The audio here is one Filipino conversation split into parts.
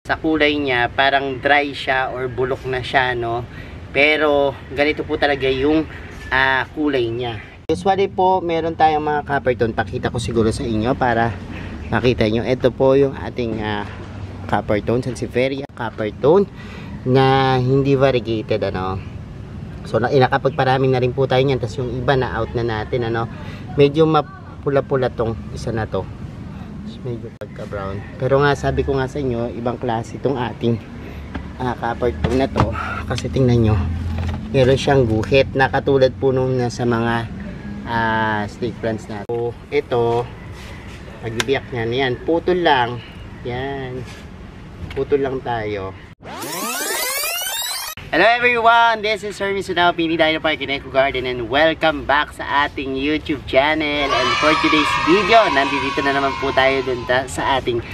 sa kulay niya, parang dry siya or bulok na siya, no? Pero ganito po talaga yung kulay niya. Usually po, meron tayong mga copper tone. Pakita ko siguro sa inyo para makita nyo. Ito po yung ating copper tone, Sansevieria copper tone na hindi variegated, ano. So nakapagparami na rin po tayo niyan. Tapos yung iba na out na natin, ano. Medyo mapula-pula tong isa na to. Medyo pagka brown. Pero nga sabi ko nga sa inyo, ibang klase itong ating copper tone na to. Kasi tingnan nyo, meron siyang guhit na katulad po nung nasa mga snake plants natin. So ito, pagbibiyak niyan, yan, putol lang. Yan, putol lang tayo. Hello everyone, this is Sir Misunaw, Pini Dino Park in Eco Garden, and welcome back sa ating YouTube channel. And for today's video, nandito na naman po tayo dun sa ating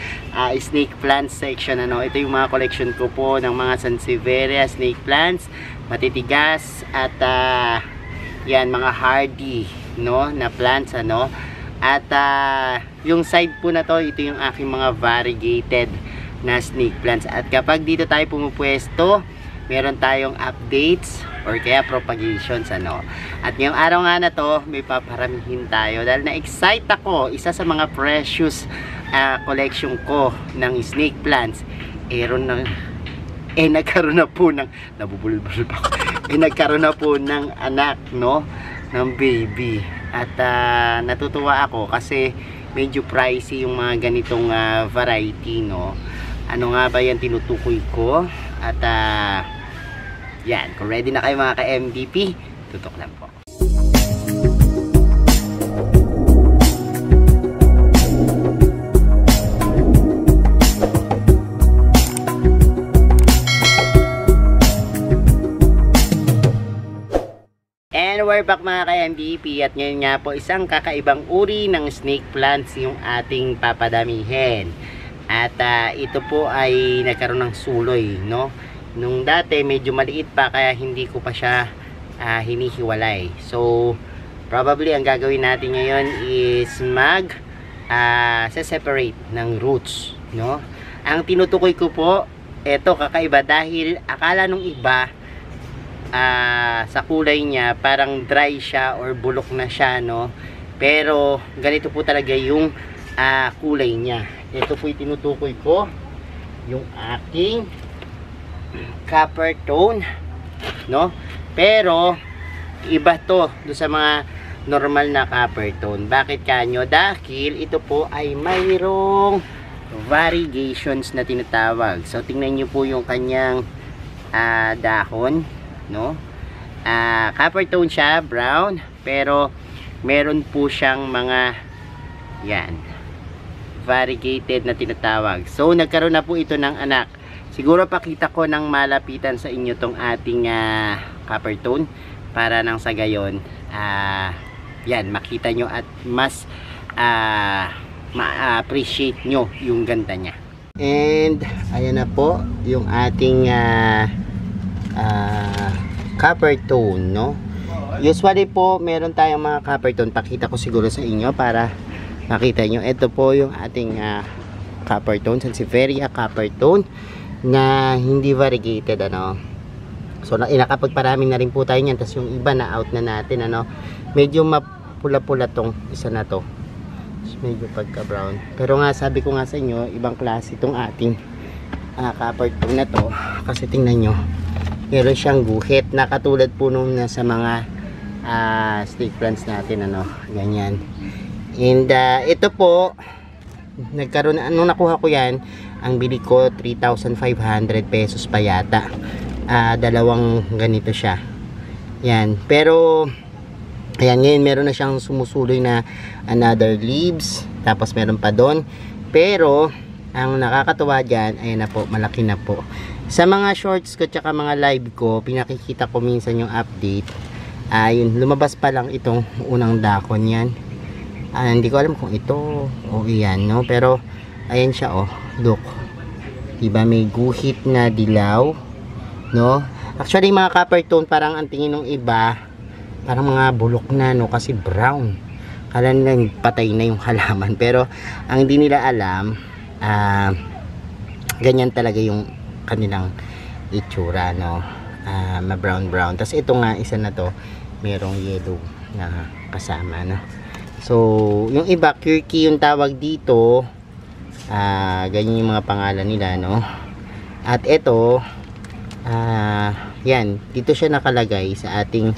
snake plant section, ano. Ito yung mga collection ko po ng mga Sansevieria snake plants, matitigas at yan, mga hardy, no, na plants, ano. At yung side po na to, ito yung aking mga variegated na snake plants. At kapag dito tayo pumupwesto, meron tayong updates or kaya propagations, ano. At ngayong araw nga na to, may paparamihin tayo dahil na-excite ako. Isa sa mga precious collection ko ng snake plants, nagkaroon na po ng nabubulbul pa ako. Nagkaroon na po ng anak, no, ng baby. At natutuwa ako kasi medyo pricey yung mga ganitong variety, no. Ano nga ba yan tinutukoy ko? At yan, kung ready na kayo mga ka-MVP, tutok lang po. And we're back mga ka-MVP, at ngayon nga po isang kakaibang uri ng snake plants yung ating papadamihin. At ito po ay nagkaroon ng suloy, no. Nung dati medyo maliit pa kaya hindi ko pa siya hinihiwalay. So probably ang gagawin natin ngayon is separate ng roots, no. Ang tinutukoy ko po, ito kakaiba dahil akala nung iba sa kulay niya parang dry siya or bulok na siya, no. Pero ganito po talaga yung kulay niya. Ito po yung tinutukoy ko, yung aking copper tone, no. Pero iba to doon sa mga normal na copper tone. Bakit kanyo? Dahil ito po ay mayroong variegations na tinatawag. So tingnan nyo po yung kanyang dahon, no. Copper tone siya, brown, pero meron po siyang mga yan, variegated na tinatawag. So nagkaroon na po ito ng anak. Siguro pakita ko ng malapitan sa inyo tong ating copper tone para nang sa gayon yan, makita nyo at mas ma-appreciate nyo yung ganda nya. And ayan na po yung ating copper tone, no. Usually po meron tayong mga copper tone. Pakita ko siguro sa inyo para makita nyo. Ito po yung ating copper tone, Sansevieria copper tone na hindi variegated, ano. So nakapagparami na rin po tayo niyan. Tapos yung iba na out na natin, ano. Medyo mapula-pula tong isa na to. Medyo pagka brown. Pero nga sabi ko nga sa inyo, ibang klase itong ating copper tone na to. Kasi tingnan nyo, meron siyang guhit na katulad po nung nasa mga snake plants natin, ano. Ganyan. And ito po, nagkaroon, nung nakuha ko yan, ang bili ko 3,500 pesos pa yata. Dalawang ganito siya. Yan. Pero ayan, ngayon meron na siyang sumusuloy na another leaves. Tapos meron pa doon. Pero ang nakakatuwa dyan, ayan na po, malaki na po. Sa mga shorts ko tsaka mga live ko, pinakikita ko minsan yung update. Yun, lumabas pa lang itong unang dakon yan. Hindi ko alam kung ito o iyan, no. Pero ayan siya, oh, look, diba may guhit na dilaw, no. Actually mga copper tone, parang ang tingin ng iba parang mga bulok na, no, kasi brown. Kala nila patay na yung halaman. Pero ang hindi nila alam, ganyan talaga yung kanilang itsura, no? Ma-brown brown. Tapos ito nga, isa na to, merong yellow na kasama, no? So, yung iba, Kirky yung tawag dito. Ganyan yung mga pangalan nila, no? At ito, yan, dito siya nakalagay sa ating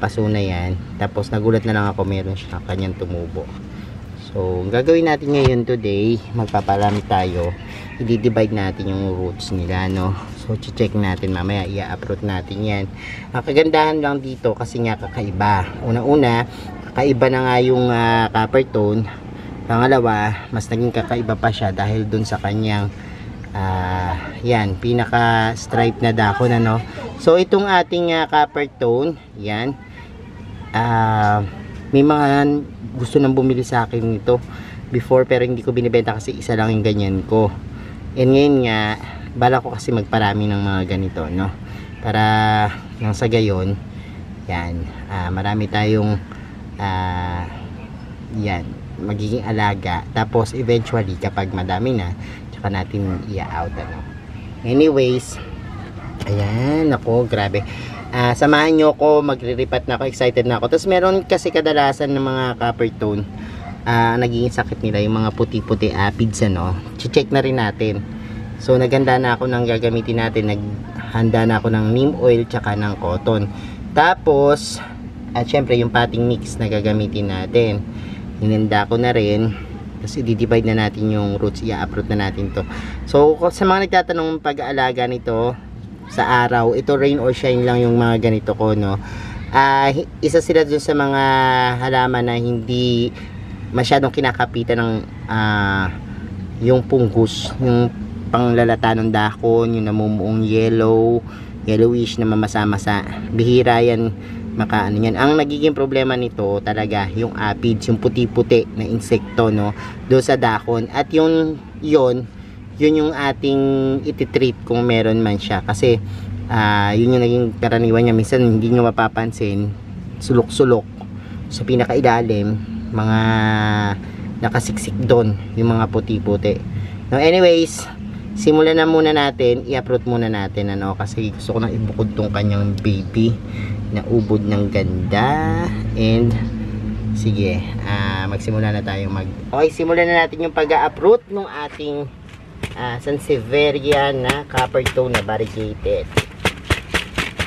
paso na yan. Tapos nagulat na lang ako, meron siya kanyang tumubo. So, gagawin natin ngayon today, magpaparami tayo. I-divide natin yung roots nila, no? So, check natin mamaya, i-uproot natin yan. Ang kagandahan lang dito kasi nga kakaiba. Una-una, kakaiba na nga yung copper tone. Pangalawa, mas naging kakaiba pa siya dahil dun sa kanyang yan, pinaka stripe na dahon, ano. So, itong ating copper tone, yan. May mga gusto nang bumili sa akin nito before, pero hindi ko binibenta kasi isa lang yung ganyan ko. And ngayon nga, bala ko kasi magparami ng mga ganito, no? Para nang sa gayon, yan, marami tayong yan, magiging alaga. Tapos eventually, kapag madami na, tsaka natin i-out, ano. Anyways, ayan, ako, grabe. Samahan nyo ko, magre-repat na ako, excited na ako. Tapos meron kasi kadalasan ng mga copper tone, naging sakit nila, yung mga puti-puti aphids, ano. Check na rin natin. So, naghanda na ako ng gagamitin natin. Naghanda na ako ng neem oil, tsaka ng cotton. Tapos, at syempre, yung potting mix na gagamitin natin. Hinanda ko na rin. Tapos, i-divide na natin yung roots. I-uproot na natin to. So, sa mga nagtatanong pag-aalaga nito, sa araw, ito rain or shine lang yung mga ganito ko, no. Isa sila dun sa mga halaman na hindi masyadong kinakapitan ng yung pungus, yung panglalata ng dahon, yung namumuong yellowish na mamasa-masa. Bihira yan makaano yan. Ang nagiging problema nito talaga yung aphids, yung puti-puti na insekto, no, doon sa dahon. At yun yung ating ititreat kung meron man siya, kasi yun yung naging karaniwan niya. Minsan hindi nyo mapapansin, sulok-sulok sa pinakailalim, mga nakasiksik doon, yung mga puti-puti. No, anyways, simulan na muna natin, i-uproot muna natin, ano, kasi gusto ko nang ibukod tong kanyang baby na ubod ng ganda. And sige, magsimula na tayo okay, simulan na natin yung pag-uproot ng ating Sansevieria na copper tone na variegated.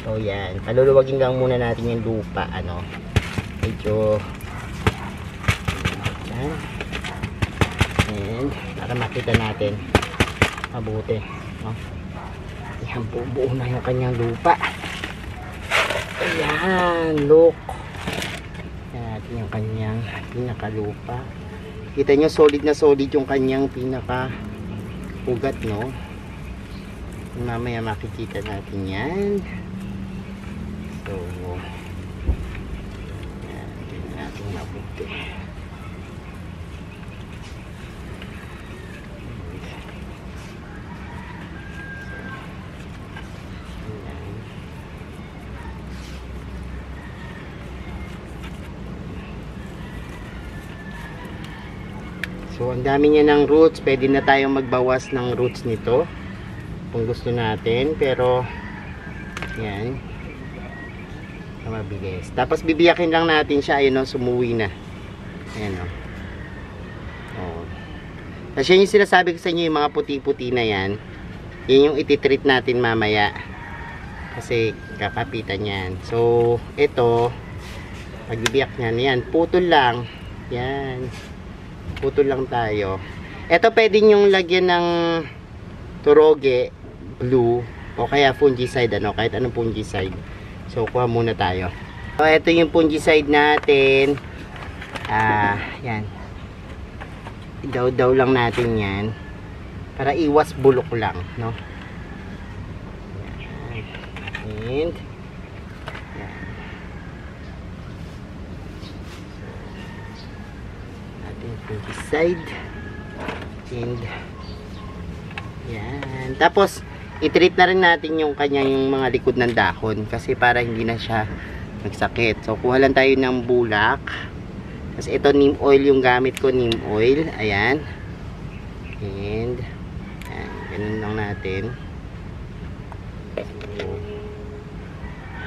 So yan, paluluwagin lang muna natin yung lupa, ano, medyo yan. And para makita natin mabuti, no? Yan, buo na yung kanyang lupa. Ayan, look. Yan natin yung kanyang pinakalupa. Kita nyo, solid na solid yung kanyang pinaka ugat, no? Mamaya makikita natin yan. So yan, tingnan natin mabuti. So, ang dami niya ng roots. Pwede na tayong magbawas ng roots nito kung gusto natin. Pero, yan. Mabilis. Tapos, bibiyakin lang natin siya. Ayun, no, sumuwi na. Ayan, no. Oh. Kasi yun yung sinasabi ko sa inyo, yung mga puti-puti na yan. Yan yung ititreat natin mamaya. Kasi, kakapitan yan. So, ito, pagbibiyak niyan, yan. Putol lang. Yan. Putol lang tayo. Ito pwede nyong lagyan ng turoge, blue, o kaya fungicide, ano, kahit anong fungicide. So, kuha muna tayo. So, ito yung fungicide natin. Yan. Daw-daw lang natin yan. Para iwas bulok lang, no? Yan. And, yan. Fungicide. And yan. Tapos i-treat na rin natin yung kanyang mga likod ng dahon kasi para hindi na siya magsakit. So kuha lang tayo ng bulak. Tapos ito neem oil yung gamit ko, neem oil. Ayan. And Ganun lang natin. So,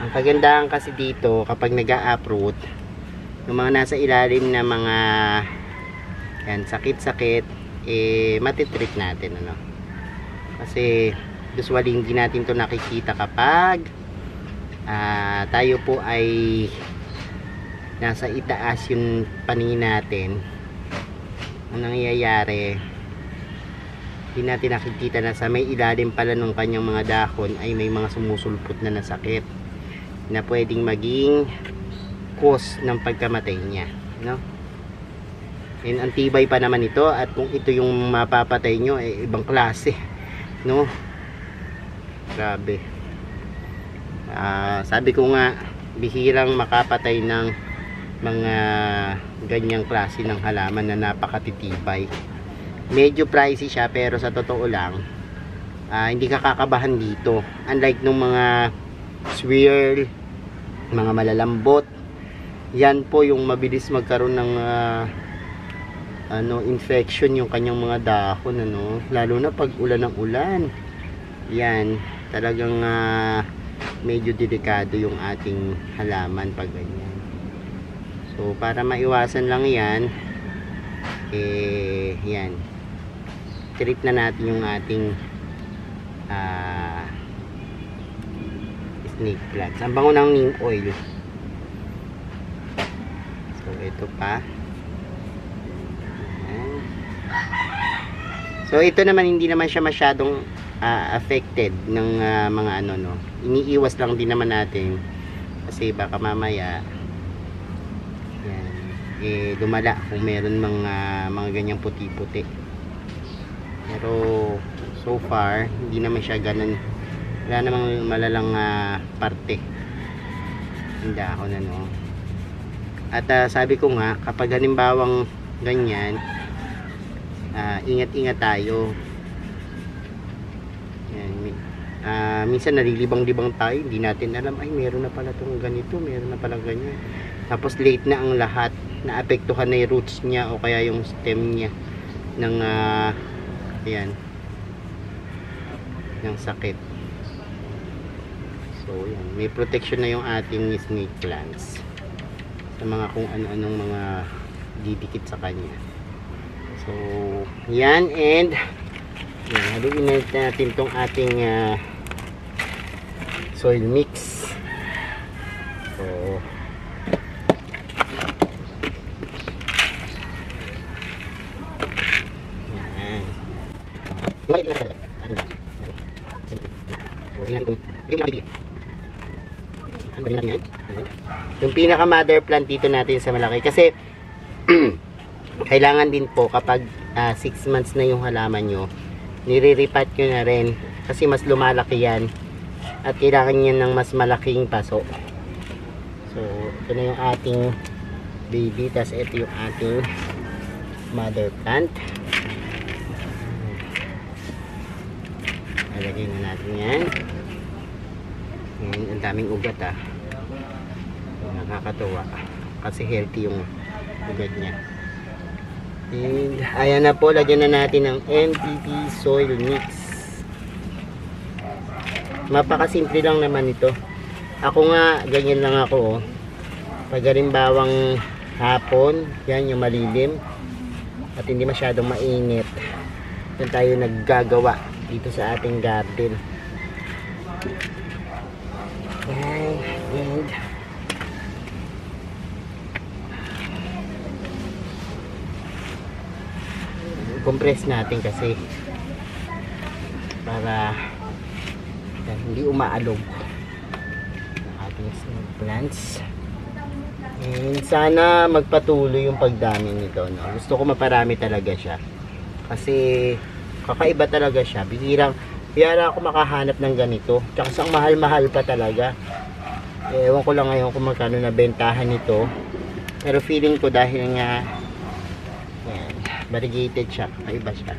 ang kagandahan kasi dito kapag nag-a-uproot, yung mga nasa ilalim na mga yan, sakit-sakit, matitreat natin, ano. Kasi usually hindi natin to nakikita kapag tayo po ay nasa itaas yung paningin natin. Ang nangyayari, hindi natin nakikita na sa may ilalim pala ng kanyang mga dahon ay may mga sumusulpot na nasakit na pwedeng maging cause ng pagkamatay niya, no? And ang tibay pa naman ito, at kung ito yung mapapatay nyo, ibang klase, no? Grabe. Sabi ko nga, bihirang makapatay ng mga ganyang klase ng halaman na napakatitibay. Medyo pricey siya, pero sa totoo lang, hindi ka kakabahan dito. Unlike nung mga swirl, mga malalambot, yan po yung mabilis magkaroon ng infection yung kanyang mga dahon, ano, lalo na pag ulan ng ulan. Yan, talagang medyo delikado yung ating halaman pag ganyan. So para maiwasan lang yan, yan, treat na natin yung ating snake plants. Ang bango ng neem oil. So ito pa. So ito naman, hindi naman siya masyadong affected ng mga iniiwas lang din naman natin kasi baka mamaya yan, lumala kung meron mga ganyang puti-puti. Pero so far hindi naman siya ganun, wala namang malalang parte ng dahon, ano. At sabi ko nga, kapag halimbawang ganyan, ingat-ingat tayo. Yan, minsan nalilibang-libang tayo, hindi natin alam, ay meron na pala itong ganito, meron na pala ganyan. Tapos late na ang lahat, naapektuhan na yung roots niya o kaya yung stem niya ng ayan, ng sakit. So yan, may protection na yung ating snake plants sa mga kung ano-anong mga didikit sa kanya. So yan, and yan, haluin natin tong ating soil mix. So yan, yung pinaka mother plant dito natin sa malaki, kasi kailangan din po kapag 6 months na yung halaman nyo, nire-repat nyo na rin kasi mas lumalaki yan at kailangan niya ng mas malaking paso. So ito na yung ating baby, tas ito yung ating mother plant. Ilagay na natin yan. Ang daming ugat, nakakatuwa kasi healthy yung ugat niya. And ayan na po, lagyan na natin ng NPK soil mix. Mapakasimple lang naman ito. Ako nga, ganyan lang ako, pag halimbawang hapon, yan yung malilim at hindi masyadong mainit, yan tayo naggagawa dito sa ating garden. Yan, and compress natin kasi para hindi umaalog ang ating snake plants. And sana magpatuloy yung pagdami nito, no? Gusto ko maparami talaga siya kasi kakaiba talaga siya. Bihira ako makahanap ng ganito, tsaka ang mahal-mahal pa talaga. Ewan ko lang ngayon kung magkano na bentahan nito, pero feeling ko dahil nga yan, variegated siya, kakaiba siya.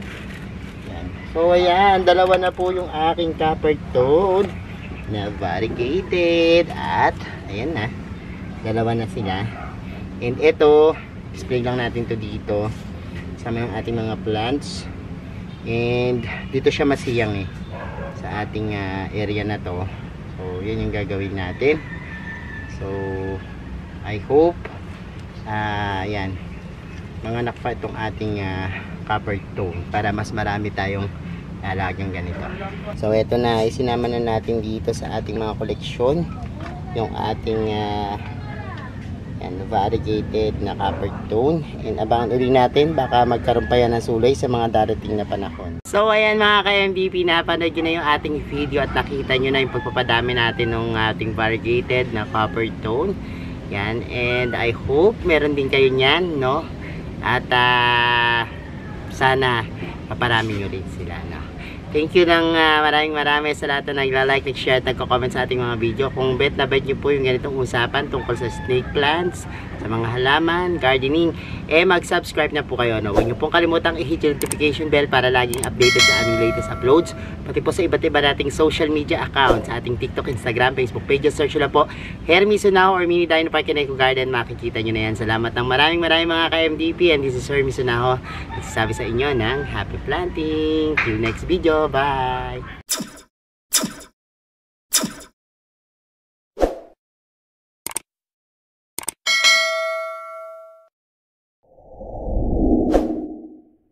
Yan. So ayan, dalawa na po yung aking copper toad na variegated, at ayan na, dalawa na sila. And ito, display lang natin to dito sa mga ating mga plants. And dito siya masiyang sa ating area na to. So yan yung gagawin natin. So I hope yan manganak pa itong ating copper tone para mas marami tayong alagang ganito. So ito na, isinama na natin dito sa ating mga koleksyon yung ating yan, variegated na copper tone. And abangan uli natin, baka magkaroon pa yan ng sulay sa mga darating na panahon. So ayan mga ka-MDP, napanood nyo na yung ating video at nakita nyo na yung pagpapadami natin ng ating variegated na copper tone. Yan, and I hope meron din kayo nyan, no? At sana paparami nyo rin sila, no? Thank you ng maraming sa lahat na nagla-like, nag-share at nagko-comment sa ating mga video. Kung bet na bet nyo po yung ganitong usapan tungkol sa snake plants, sa mga halaman, gardening, mag-subscribe na po kayo, no? Huwag nyo pong kalimutang i-hit yung notification bell para laging updated sa aming latest uploads. Pati po sa iba't iba nating social media accounts, sa ating TikTok, Instagram, Facebook pages. Search nyo lang po Hermy Sunaho or Mini Dino Park and Eco Garden. Makikita nyo na yan. Salamat ng maraming mga ka-MDP. And this is Hermy Sunaho. Nagsasabi sa inyo ng happy planting. Till next video. Bye!